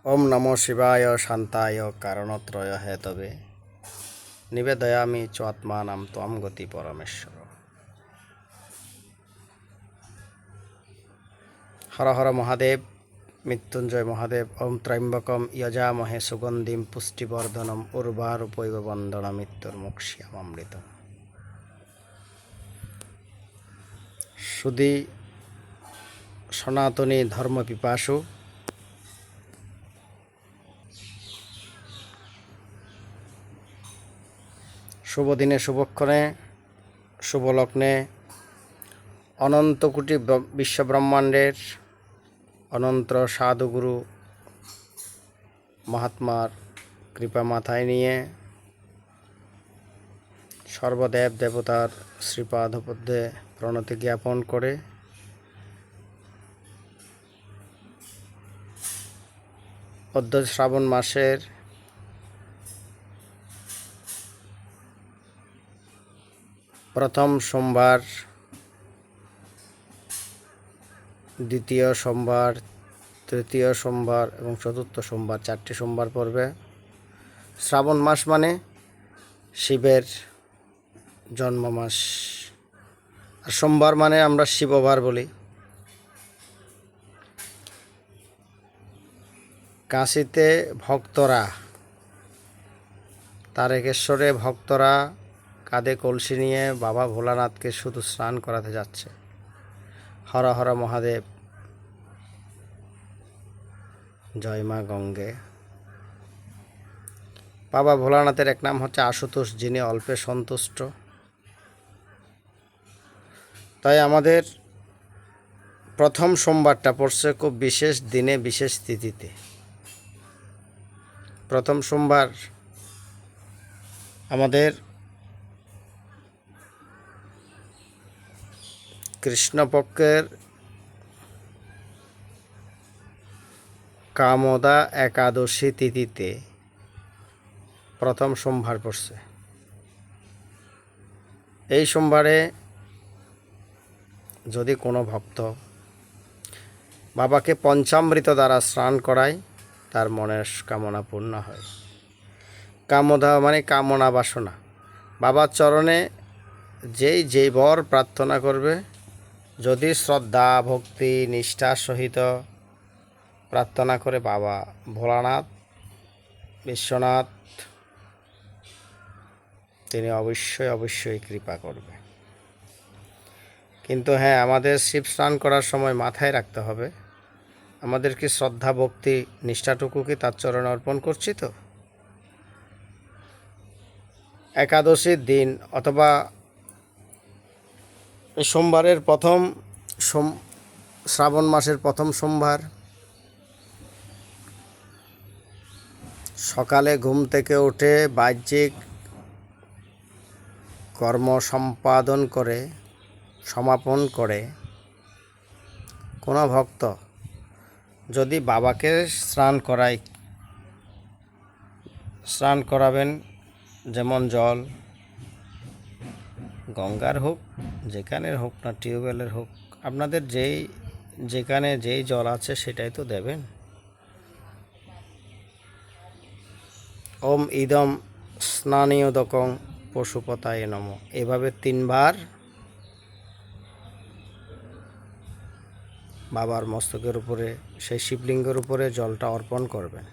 ওম নমো শিবায় শান্তায় কারণত্রয় হেতবে নিবেদয়ামি চাত্মানাম ত্বম গতি পরমেশ্বর। হর হর মহাদেব, মৃত্যুঞ্জয় মহাদেব। ওম ত্র্যম্বকম যজামহে সুগন্ধিম পুষ্টিবর্ধনম উর্বারুপৈব বন্দনা মৃত্যুর্মুক্ষীয়মামৃতম। সুধী সনাতনী ধর্মপিপাসু, শুভ দিনে শুভক্ষণে শুভলগ্নে অনন্ত কোটি বিশ্বব্রহ্মাণ্ডের অনন্ত সাধুগুরু মহাত্মার কৃপা মাথায় নিয়ে সর্বদেব দেবতার শ্রীপাদপদ্মে প্রণতি জ্ঞাপন করে অদ্য শ্রাবণ মাসের প্রথম সোমবার, দ্বিতীয় সোমবার, তৃতীয় সোমবার এবং চতুর্থ সোমবার, 4টি সোমবার পড়বে। শ্রাবণ মাস মানে শিবের জন্ম মাস, আর সোমবার মানে আমরা শিববার বলি। কাশীতে ভক্তরা, তারকেশ্বরে ভক্তরা কাঁধে কলসি নিয়ে বাবা ভোলানাথকে শুধু স্নান করাতে যাচ্ছে। হর হর মহাদেব, জয় মা গঙ্গে। বাবা ভোলানাথের এক নাম হচ্ছে আশুতোষ, যিনি অল্পে সন্তুষ্ট। তাই আমাদের প্রথম সোমবারটা পড়ছে খুব বিশেষ দিনে, বিশেষ তিথিতে। প্রথম সোমবার আমাদের কৃষ্ণপক্ষের কামদা একাদশী তিথিতে প্রথম সোমবার পড়ছে। এই সোমবারে যদি কোনো ভক্ত বাবাকে পঞ্চামৃত দ্বারা স্নান করায়, তার মনের কামনা পূর্ণ হয়। কামদা মানে কামনা বাসনা। বাবার চরণে যেই বর প্রার্থনা করবে, যদি শ্রদ্ধা ভক্তি নিষ্ঠার সহিত প্রার্থনা করে, বাবা ভোলানাথ বিশ্বনাথ তিনি অবশ্যই কৃপা করবে। কিন্তু হ্যাঁ, আমাদের শিব স্নান করার সময় মাথায় রাখতে হবে, আমাদের কি শ্রদ্ধা ভক্তি নিষ্ঠাটুকু কি তার চরণে অর্পণ করছি? তো একাদশীর দিন অথবা সোমবারের প্রথম শ্রাবণ মাসের প্রথম সোমবার সকালে ঘুম থেকে উঠে বাহ্যিক কর্ম সম্পাদন করে সমাপন করে কোনো ভক্ত যদি বাবাকে স্নান করাবেন, যেমন জল গঙ্গার হোক, যেখানের হোক না, টিউবওয়েলের হোক, আপনাদের যেখানে যেই জল আছে সেটাই তো দেবেন। ওম ইদম স্নানীয়দকং পশুপতায় নম, এভাবে 3 বার বাবার মস্তকের উপরে, সেই শিবলিঙ্গের উপরে জলটা অর্পণ করবেন।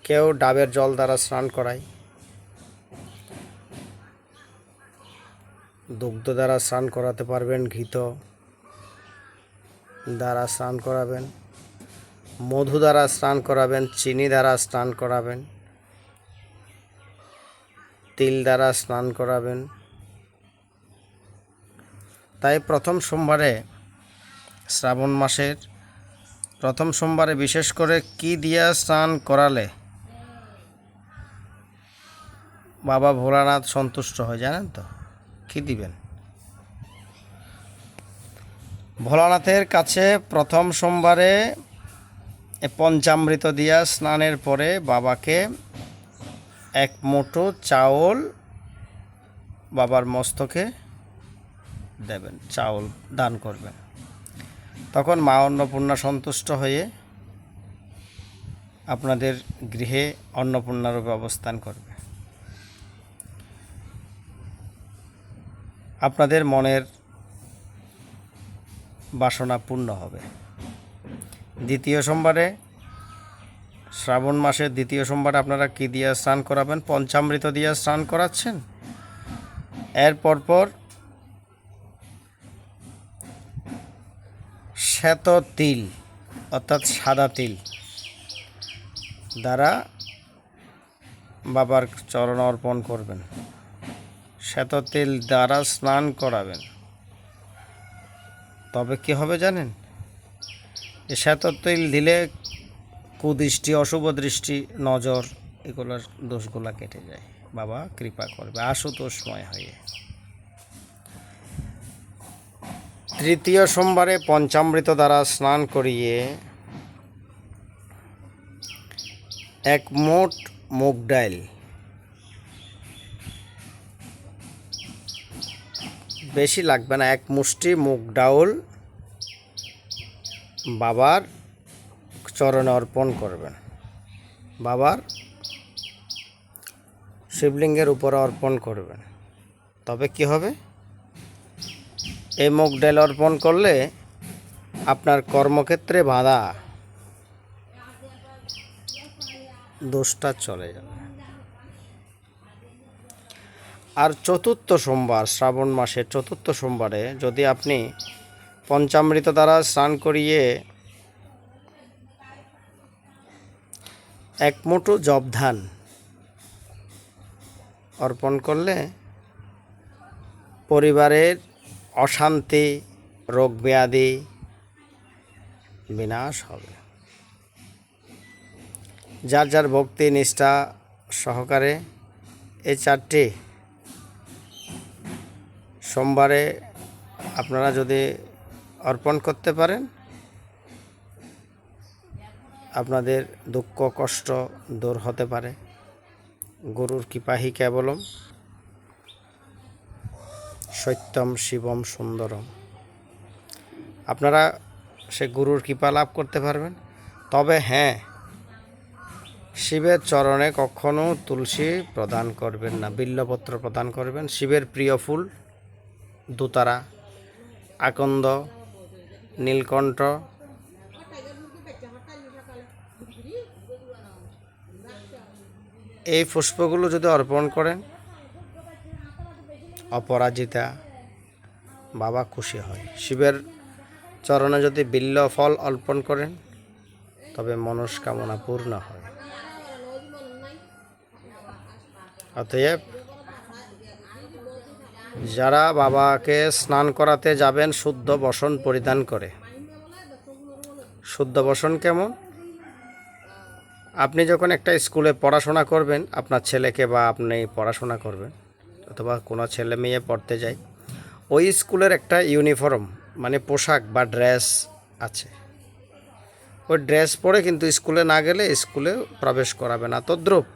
কেউ ডাবের জল দ্বারা স্নান করায়, দুগ্ধ দ্বারা স্নান করাতে পারবেন, ঘৃত দ্বারা স্নান করাবেন, মধু দ্বারা স্নান করাবেন, চিনি দ্বারা স্নান করাবেন, তিল দ্বারা স্নান করাবেন। তাই প্রথম সোমবারে, শ্রাবণ মাসের প্রথম সোমবারে বিশেষ করে কি দিয়ে স্নান করালে বাবা ভোলানাথ সন্তুষ্ট হয় জানেন তো? কি দিবেন? ভোলানাথের কাছে প্রথম সোমবারে পঞ্চামৃত দিয়া স্নানের পরে বাবাকে 1 মুঠো চাউল বাবার মস্তকে দেবেন, চাউল দান করবেন। তখন মা অন্নপূর্ণা সন্তুষ্ট হয়ে আপনাদের গৃহে অন্নপূর্ণারূপে অবস্থান করবে। আপনাদের মনের বাসনা পূর্ণ হবে। দ্বিতীয় সোমবারে, শ্রাবণ মাসের দ্বিতীয় সোমবারে আপনারা কি দিয়ে স্নান করাবেন? পঞ্চামৃত দিয়ে স্নান করাচ্ছেন। এর পরপর শ্বেত তিল অর্থাৎ সাদা তিল দ্বারা বাবার চরণ অর্পণ করবেন। শ্বেত তিল দ্বারা স্নান করাবেন। তবে কি হবে জানেন? এই শ্বেত তিল দিলে কুদৃষ্টি, অশুভ দৃষ্টি, নজর, এগুলোর দোষগুলা কেটে যায়। বাবা কৃপা করবে আশুতোষময় হয়ে। তৃতীয় সোমবারে পঞ্চামৃত দ্বারা স্নান করিয়ে এক মোট মুগ ডাল, বেশি লাগবে না, এক মুষ্টি মুগ ডাউল বাবার চরণে অর্পণ করবেন। বাবার শিবলিঙ্গের উপরে অর্পণ করবেন। তবে কি হবে? এই মুগ ডাল অর্পণ করলে আপনার কর্মক্ষেত্রে বাধা, দোষটা চলে যাবে। আর চতুর্থ সোমবার, শ্রাবণ মাসের চতুর্থ সোমবারে যদি আপনি পঞ্চামৃত দ্বারা স্নান করিয়ে এক মুঠো জব ধান অর্পণ করলে পরিবারের অশান্তি, রোগ ব্যাধি বিনাশ হবে। যার যার ভক্তি নিষ্ঠা সহকারে এই 4টি সোমবারে আপনারা যদি অর্পণ করতে পারেন, আপনাদের দুঃখ কষ্ট দূর হতে পারে। গুরুর কৃপাহি কেবলম সত্যম শিবম সুন্দরম। আপনারা সে গুরুর কৃপা লাভ করতে পারবেন। তবে হ্যাঁ, শিবের চরণে কখনো তুলসী প্রদান করবেন না, বিল্লপত্র প্রদান করবেন। শিবের প্রিয় ফুল দুতারা, আকন্দ, নীলকণ্ঠ, এই পুষ্পগুলো যদি অর্পণ করেন, অপরাজিতা, বাবা খুশি হয়। শিবের চরণে যদি বিল্ল ফল অর্পণ করেন, তবে মনস্কামনা পূর্ণ হয়। অতএব যারা বাবাকে স্নান করাতে যাবেন শুদ্ধ বসন পরিধান করে। শুদ্ধ বসন কেমন? আপনি যখন একটা স্কুলে পড়াশোনা করবেন, আপনার ছেলেকে বা আপনি পড়াশোনা করবেন, অথবা কোনো ছেলে মেয়ে পড়তে যায়, ওই স্কুলের একটা ইউনিফর্ম মানে পোশাক বা ড্রেস আছে। ওই ড্রেস পরে কিন্তু স্কুলে না গেলে স্কুলে প্রবেশ করাবে না। তদ্রূপ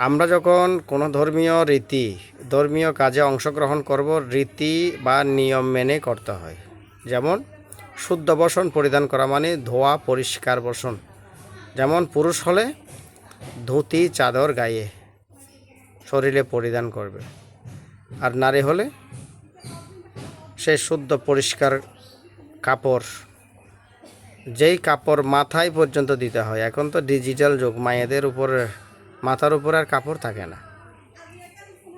আমরা যখন কোনো ধর্মীয় কাজে অংশগ্রহণ করব, রীতি বা নিয়ম মেনে করতে হয়। যেমন শুদ্ধ বসন পরিধান করা মানে ধোয়া পরিষ্কার বসন। যেমন পুরুষ হলে ধুতি চাদর গায়ে শরীরে পরিধান করবে, আর নারী হলে সেই শুদ্ধ পরিষ্কার কাপড়, যেই কাপড় মাথায় পর্যন্ত দিতে হয়। এখন তো ডিজিটাল যুগ, মায়েদের উপরে মাথার উপরে আর কাপড় থাকে না।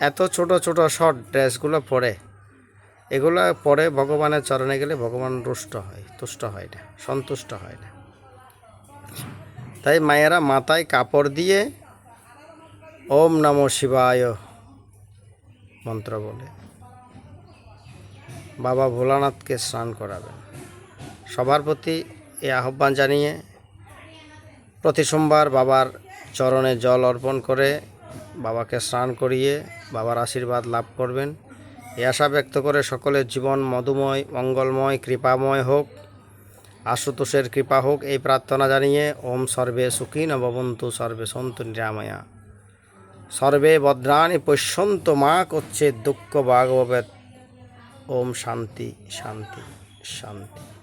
এত ছোট ছোট শর্ট ড্রেসগুলো পরে, এগুলো পরে ভগবানের চরণে গেলে ভগবান তুষ্ট হয় না, সন্তুষ্ট হয় না। তাই মায়েরা মাথায় কাপড় দিয়ে ওম নমঃ শিবায় মন্ত্র বলে বাবা ভোলানাথকে স্নান করাবেন। সবার প্রতি এই আহ্বান জানিয়ে প্রতি সোমবার বাবার চরণে জল অর্পণ করে বাবাকে স্নান করিয়ে বাবার আশীর্বাদ লাভ করবেন, এই আশা ব্যক্ত করে সকলের জীবন মধুময়, মঙ্গলময়, কৃপাময় হোক, আশুতোষের কৃপা হোক, এই প্রার্থনা জানিয়ে ওম সর্বে সুখিনো ভবন্তু, সর্বে সন্তু নিরাময়া, সর্বে ভদ্রাণি পশ্যন্তু মা কচ্চিৎ দুঃখ ভাগবত ওম শান্তি শান্তি শান্তি।